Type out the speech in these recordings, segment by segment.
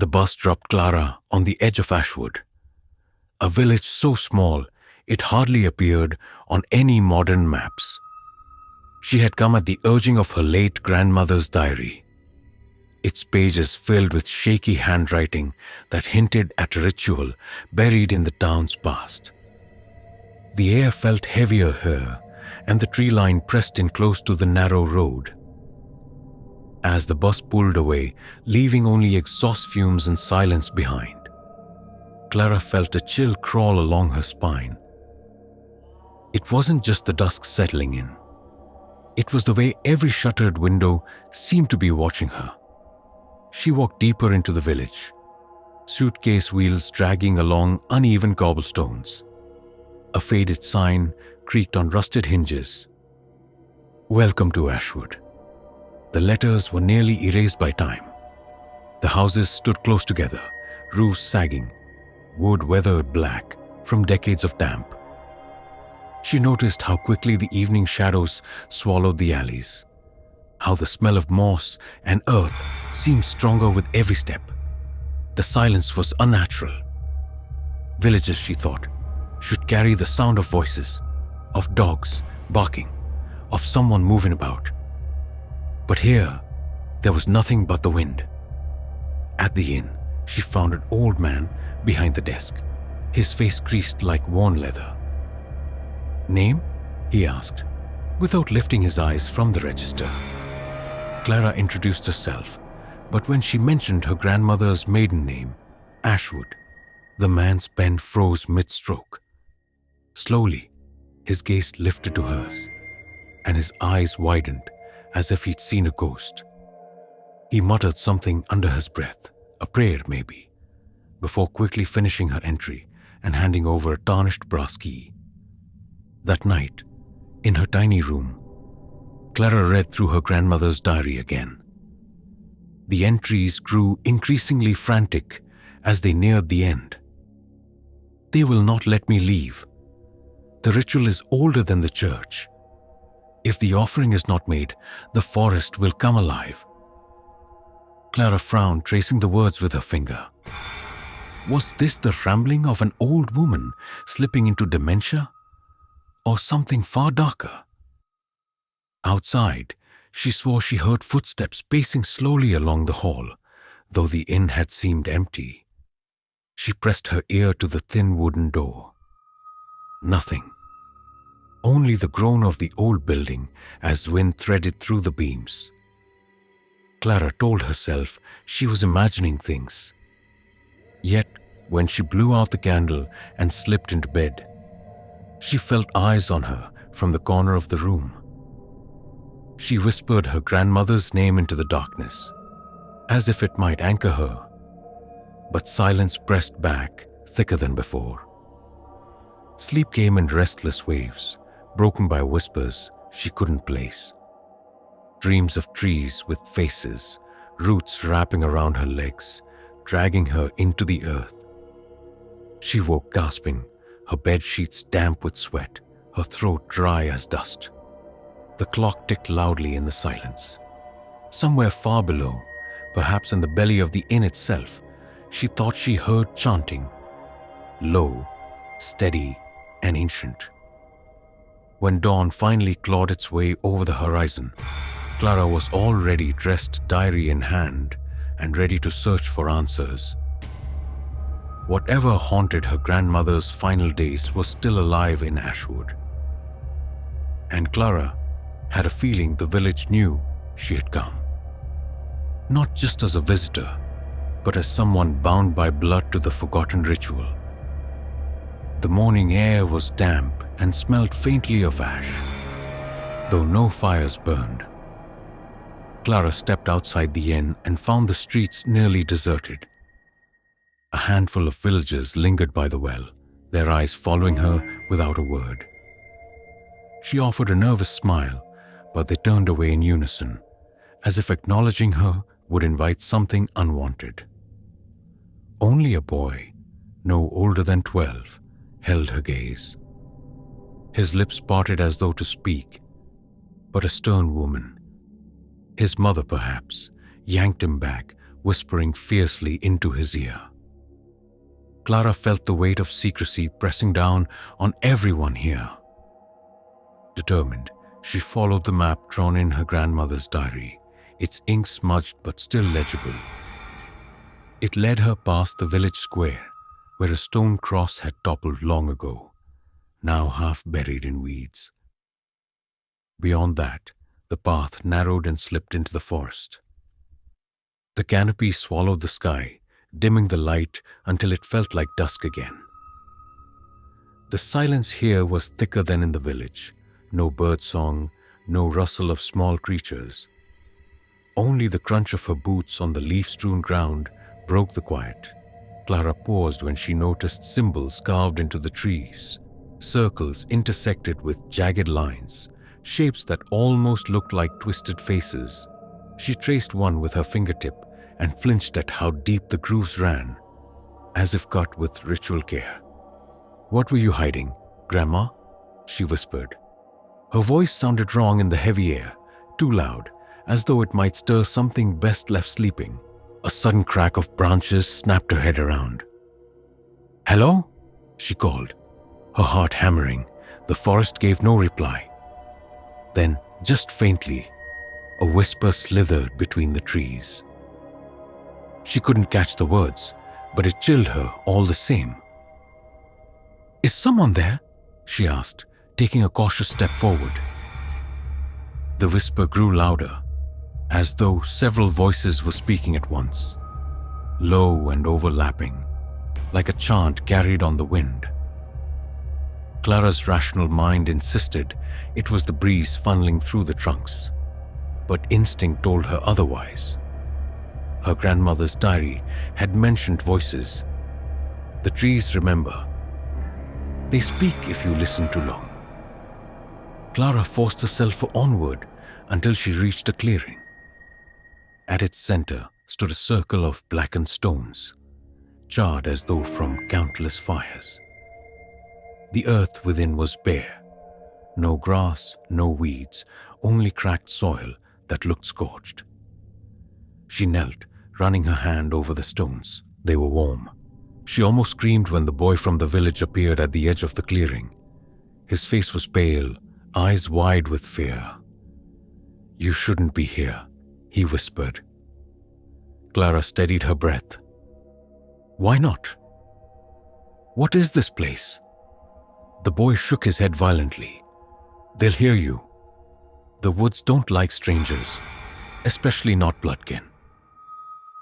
The bus dropped Clara on the edge of Ashwood, a village so small it hardly appeared on any modern maps. She had come at the urging of her late grandmother's diary, its pages filled with shaky handwriting that hinted at a ritual buried in the town's past. The air felt heavier here, and the tree line pressed in close to the narrow road. As the bus pulled away, leaving only exhaust fumes and silence behind, Clara felt a chill crawl along her spine. It wasn't just the dusk settling in. It was the way every shuttered window seemed to be watching her. She walked deeper into the village, suitcase wheels dragging along uneven cobblestones. A faded sign creaked on rusted hinges. "Welcome to Ashwood." The letters were nearly erased by time. The houses stood close together, roofs sagging, wood weathered black from decades of damp. She noticed how quickly the evening shadows swallowed the alleys, how the smell of moss and earth seemed stronger with every step. The silence was unnatural. Villages, she thought, should carry the sound of voices, of dogs barking, of someone moving about. But here, there was nothing but the wind. At the inn, she found an old man behind the desk, his face creased like worn leather. "Name?" he asked, without lifting his eyes from the register. Clara introduced herself, but when she mentioned her grandmother's maiden name, Ashwood, the man's pen froze mid-stroke. Slowly, his gaze lifted to hers, and his eyes widened as if he'd seen a ghost. He muttered something under his breath, a prayer maybe, before quickly finishing her entry and handing over a tarnished brass key. That night, in her tiny room, Clara read through her grandmother's diary again. The entries grew increasingly frantic as they neared the end. "They will not let me leave. The ritual is older than the church. If the offering is not made, the forest will come alive." Clara frowned, tracing the words with her finger. Was this the rambling of an old woman slipping into dementia? Or something far darker? Outside, she swore she heard footsteps pacing slowly along the hall, though the inn had seemed empty. She pressed her ear to the thin wooden door. Nothing. Only the groan of the old building as wind threaded through the beams. Clara told herself she was imagining things. Yet, when she blew out the candle and slipped into bed, she felt eyes on her from the corner of the room. She whispered her grandmother's name into the darkness, as if it might anchor her, but silence pressed back thicker than before. Sleep came in restless waves, broken by whispers she couldn't place. Dreams of trees with faces, roots wrapping around her legs, dragging her into the earth. She woke gasping, her bed sheets damp with sweat, her throat dry as dust. The clock ticked loudly in the silence. Somewhere far below, perhaps in the belly of the inn itself, she thought she heard chanting, low, steady, and ancient. When dawn finally clawed its way over the horizon, Clara was already dressed, diary in hand, and ready to search for answers. Whatever haunted her grandmother's final days was still alive in Ashwood. And Clara had a feeling the village knew she had come. Not just as a visitor, but as someone bound by blood to the forgotten ritual. The morning air was damp and smelled faintly of ash, though no fires burned. Clara stepped outside the inn and found the streets nearly deserted. A handful of villagers lingered by the well, their eyes following her without a word. She offered a nervous smile, but they turned away in unison, as if acknowledging her would invite something unwanted. Only a boy, no older than 12, held her gaze. His lips parted as though to speak, but a stern woman, his mother perhaps, yanked him back, whispering fiercely into his ear. Clara felt the weight of secrecy pressing down on everyone here. Determined, she followed the map drawn in her grandmother's diary, its ink smudged but still legible. It led her past the village square, where a stone cross had toppled long ago, now half buried in weeds. Beyond that, the path narrowed and slipped into the forest. The canopy swallowed the sky, dimming the light until it felt like dusk again. The silence here was thicker than in the village. No bird song, no rustle of small creatures. Only the crunch of her boots on the leaf-strewn ground broke the quiet. Clara paused when she noticed symbols carved into the trees, circles intersected with jagged lines, shapes that almost looked like twisted faces. She traced one with her fingertip and flinched at how deep the grooves ran, as if cut with ritual care. "What were you hiding, Grandma?" she whispered. Her voice sounded wrong in the heavy air, too loud, as though it might stir something best left sleeping. A sudden crack of branches snapped her head around. "Hello?" she called, her heart hammering. The forest gave no reply. Then, just faintly, a whisper slithered between the trees. She couldn't catch the words, but it chilled her all the same. "Is someone there?" she asked, taking a cautious step forward. The whisper grew louder, as though several voices were speaking at once, low and overlapping, like a chant carried on the wind. Clara's rational mind insisted it was the breeze funneling through the trunks, but instinct told her otherwise. Her grandmother's diary had mentioned voices. The trees remember. They speak if you listen too long. Clara forced herself onward until she reached a clearing. At its center stood a circle of blackened stones, charred as though from countless fires. The earth within was bare. No grass, no weeds, only cracked soil that looked scorched. She knelt, running her hand over the stones. They were warm. She almost screamed when the boy from the village appeared at the edge of the clearing. His face was pale, eyes wide with fear. "You shouldn't be here," he whispered. Clara steadied her breath. "Why not? What is this place?" The boy shook his head violently. "They'll hear you. The woods don't like strangers, especially not bloodkin."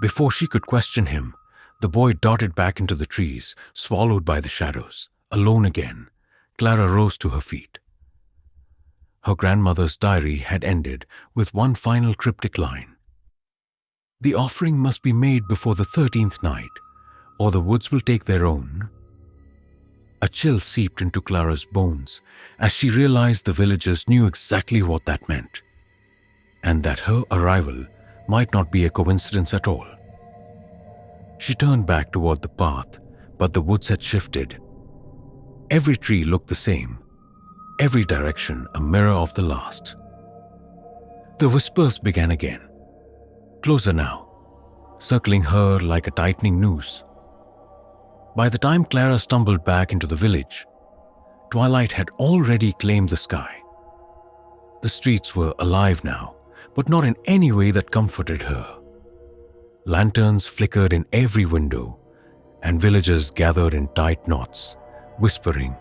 Before she could question him, the boy darted back into the trees, swallowed by the shadows. Alone again, Clara rose to her feet. Her grandmother's diary had ended with one final cryptic line. "The offering must be made before the 13th night, or the woods will take their own." A chill seeped into Clara's bones as she realized the villagers knew exactly what that meant, and that her arrival might not be a coincidence at all. She turned back toward the path, but the woods had shifted. Every tree looked the same, every direction a mirror of the last. The whispers began again, closer now, circling her like a tightening noose. By the time Clara stumbled back into the village, twilight had already claimed the sky. The streets were alive now, but not in any way that comforted her. Lanterns flickered in every window, and villagers gathered in tight knots, whispering,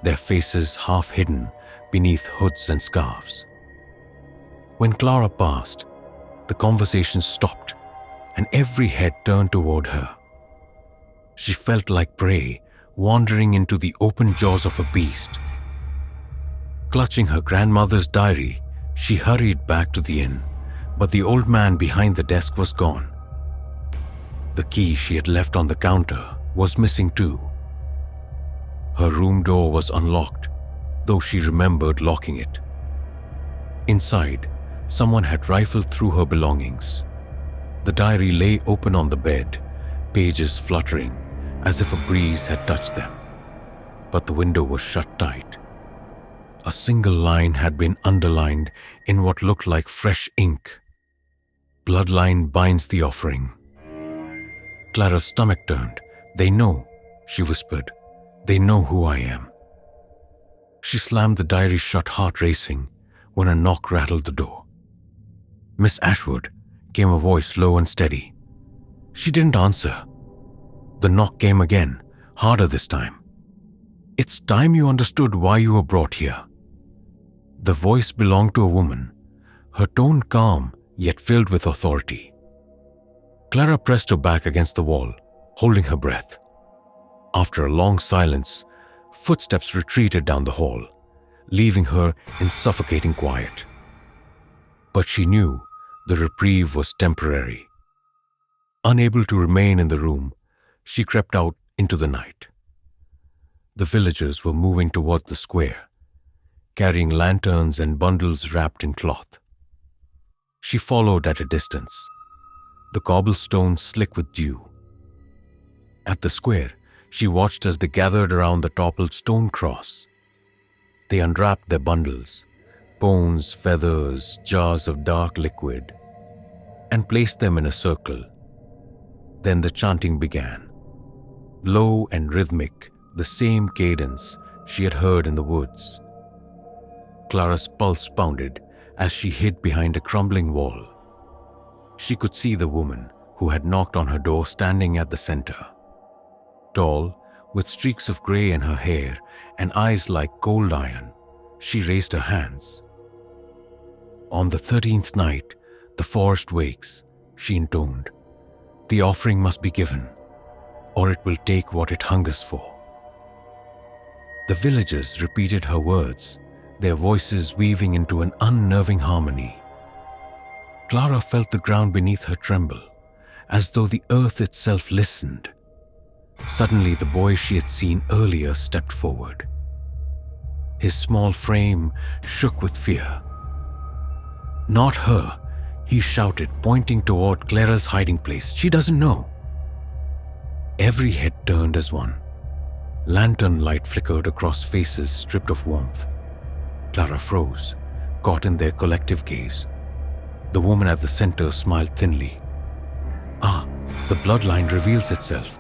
their faces half hidden beneath hoods and scarves. When Clara passed, the conversation stopped, and every head turned toward her. She felt like prey wandering into the open jaws of a beast. Clutching her grandmother's diary, she hurried back to the inn, but the old man behind the desk was gone. The key she had left on the counter was missing too. Her room door was unlocked, though she remembered locking it. Inside, someone had rifled through her belongings. The diary lay open on the bed, pages fluttering, as if a breeze had touched them. But the window was shut tight. A single line had been underlined in what looked like fresh ink. "Bloodline binds the offering. Clara's stomach turned. "They know," she whispered. "They know who I am." She slammed the diary shut, heart racing, when a knock rattled the door. "Miss Ashwood," came a voice, low and steady. She didn't answer. The knock came again, harder this time. "It's time you understood why you were brought here." The voice belonged to a woman, her tone calm yet filled with authority. Clara pressed her back against the wall, holding her breath. After a long silence, footsteps retreated down the hall, leaving her in suffocating quiet. But she knew the reprieve was temporary. Unable to remain in the room, she crept out into the night. The villagers were moving toward the square, carrying lanterns and bundles wrapped in cloth. She followed at a distance, the cobblestones slick with dew. At the square, she watched as they gathered around the toppled stone cross. They unwrapped their bundles, bones, feathers, jars of dark liquid, and placed them in a circle. Then the chanting began, low and rhythmic, the same cadence she had heard in the woods. Clara's pulse pounded as she hid behind a crumbling wall. She could see the woman who had knocked on her door standing at the center. Tall, with streaks of gray in her hair and eyes like cold iron, she raised her hands. "On the 13th night, the forest wakes," she intoned. "The offering must be given, or it will take what it hungers for." The villagers repeated her words, their voices weaving into an unnerving harmony. Clara felt the ground beneath her tremble, as though the earth itself listened. Suddenly, the boy she had seen earlier stepped forward. His small frame shook with fear. "Not her," he shouted, pointing toward Clara's hiding place. "She doesn't know." Every head turned as one. Lantern light flickered across faces stripped of warmth. Clara froze, caught in their collective gaze. The woman at the center smiled thinly. "Ah, the bloodline reveals itself."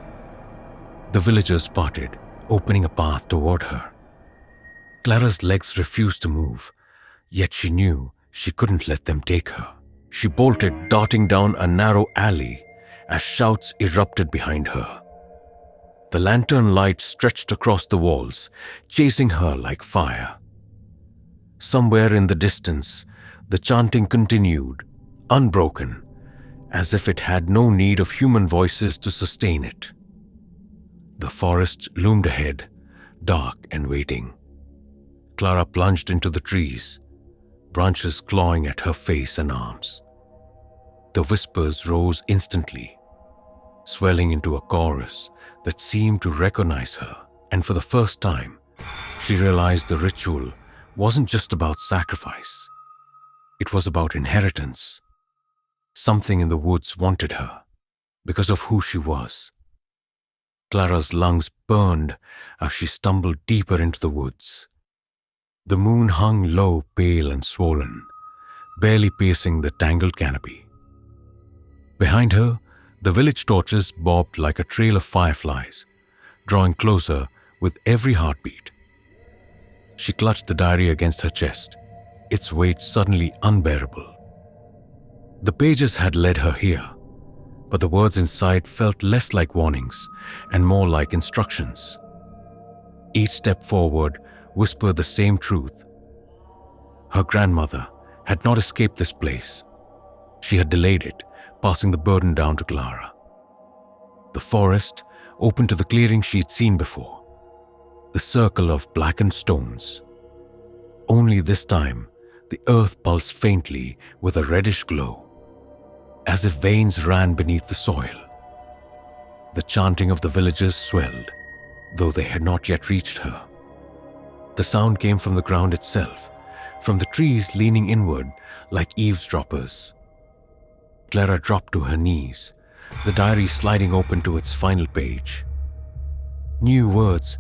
The villagers parted, opening a path toward her. Clara's legs refused to move, yet she knew she couldn't let them take her. She bolted, darting down a narrow alley as shouts erupted behind her. The lantern light stretched across the walls, chasing her like fire. Somewhere in the distance, the chanting continued, unbroken, as if it had no need of human voices to sustain it. The forest loomed ahead, dark and waiting. Clara plunged into the trees, branches clawing at her face and arms. The whispers rose instantly, swelling into a chorus that seemed to recognize her, and for the first time, she realized the ritual wasn't just about sacrifice. It was about inheritance. Something in the woods wanted her, because of who she was. Clara's lungs burned as she stumbled deeper into the woods. The moon hung low, pale and swollen, barely piercing the tangled canopy. Behind her, the village torches bobbed like a trail of fireflies, drawing closer with every heartbeat. She clutched the diary against her chest, its weight suddenly unbearable. The pages had led her here, but the words inside felt less like warnings and more like instructions. Each step forward whispered the same truth. Her grandmother had not escaped this place. She had delayed it, passing the burden down to Clara. The forest opened to the clearing she'd seen before, the circle of blackened stones. Only this time, the earth pulsed faintly with a reddish glow, as if veins ran beneath the soil. The chanting of the villagers swelled, though they had not yet reached her. The sound came from the ground itself, from the trees leaning inward like eavesdroppers. Clara dropped to her knees, the diary sliding open to its final page. New words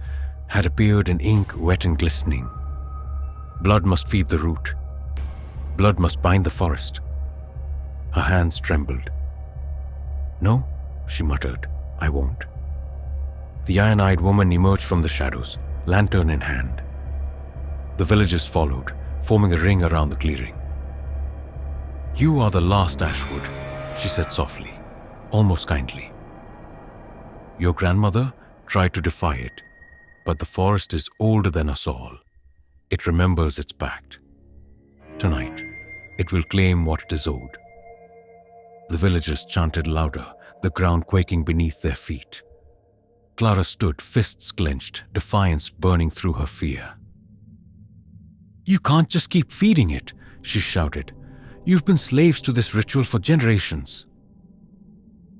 had appeared in ink wet and glistening. Blood must feed the root. Blood must bind the forest. Her hands trembled. "No," she muttered. I won't." The iron-eyed woman emerged from the shadows, lantern in hand. The villagers followed, forming a ring around the clearing. "You are the last, Ashwood," she said softly, almost kindly. "Your grandmother tried to defy it, but the forest is older than us all. It remembers its pact. Tonight, it will claim what it is owed." The villagers chanted louder, the ground quaking beneath their feet. Clara stood, fists clenched, defiance burning through her fear. "You can't just keep feeding it," she shouted. "You've been slaves to this ritual for generations."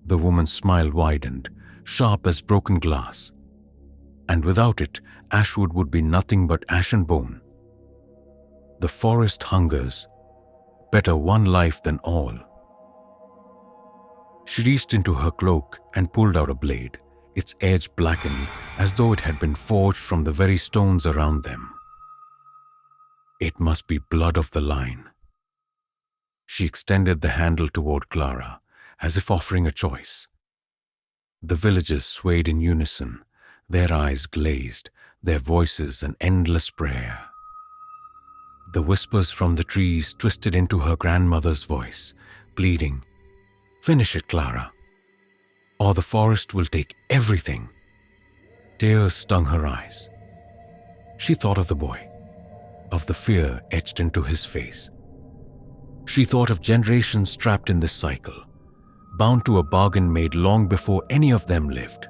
The woman's smile widened, sharp as broken glass. And without it, Ashwood would be nothing but ash and bone. The forest hungers. Better one life than all. She reached into her cloak and pulled out a blade, its edge blackened as though it had been forged from the very stones around them. It must be blood of the line. She extended the handle toward Clara, as if offering a choice. The villagers swayed in unison, their eyes glazed, their voices an endless prayer. The whispers from the trees twisted into her grandmother's voice, pleading, "Finish it, Clara, or the forest will take everything." Tears stung her eyes. She thought of the boy, of the fear etched into his face. She thought of generations trapped in this cycle, bound to a bargain made long before any of them lived.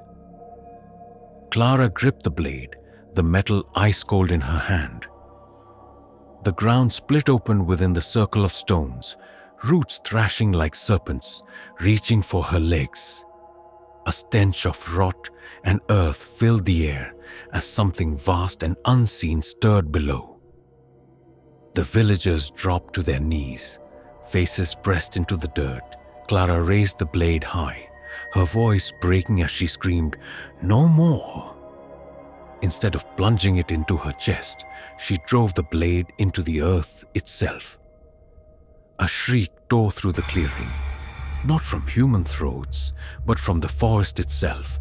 Clara gripped the blade, the metal ice-cold in her hand. The ground split open within the circle of stones, roots thrashing like serpents, reaching for her legs. A stench of rot and earth filled the air as something vast and unseen stirred below. The villagers dropped to their knees, faces pressed into the dirt. Clara raised the blade high, her voice breaking as she screamed, "No more!" Instead of plunging it into her chest, she drove the blade into the earth itself. A shriek tore through the clearing, not from human throats, but from the forest itself.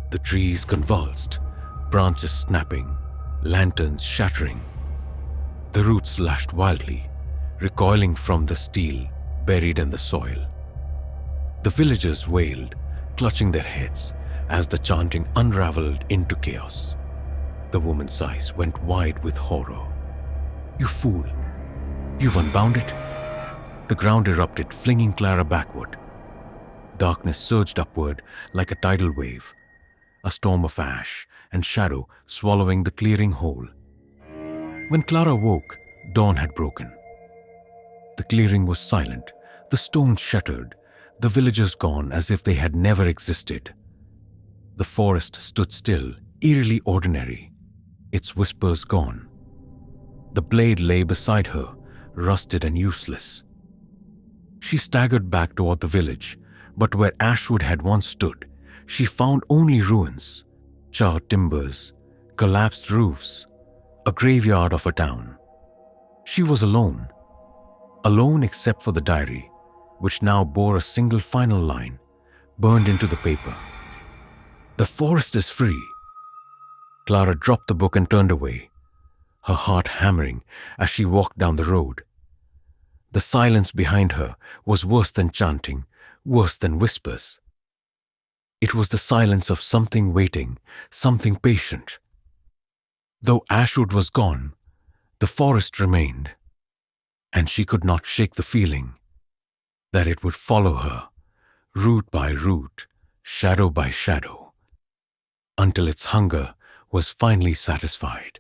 The trees convulsed, branches snapping, lanterns shattering. The roots lashed wildly, recoiling from the steel buried in the soil. The villagers wailed, clutching their heads as the chanting unraveled into chaos. The woman's eyes went wide with horror. "You fool! You've unbound it!" The ground erupted, flinging Clara backward. Darkness surged upward like a tidal wave, a storm of ash and shadow swallowing the clearing whole. When Clara woke, dawn had broken. The clearing was silent, the stones shattered, the villagers gone as if they had never existed. The forest stood still, eerily ordinary, its whispers gone. The blade lay beside her, rusted and useless. She staggered back toward the village, but where Ashwood had once stood, she found only ruins, charred timbers, collapsed roofs, a graveyard of a town. She was alone. Alone except for the diary, which now bore a single final line, burned into the paper. "The forest is free." Clara dropped the book and turned away, her heart hammering as she walked down the road. The silence behind her was worse than chanting, worse than whispers. It was the silence of something waiting, something patient. Though Ashwood was gone, the forest remained, and she could not shake the feeling that it would follow her, root by root, shadow by shadow, until its hunger was finally satisfied.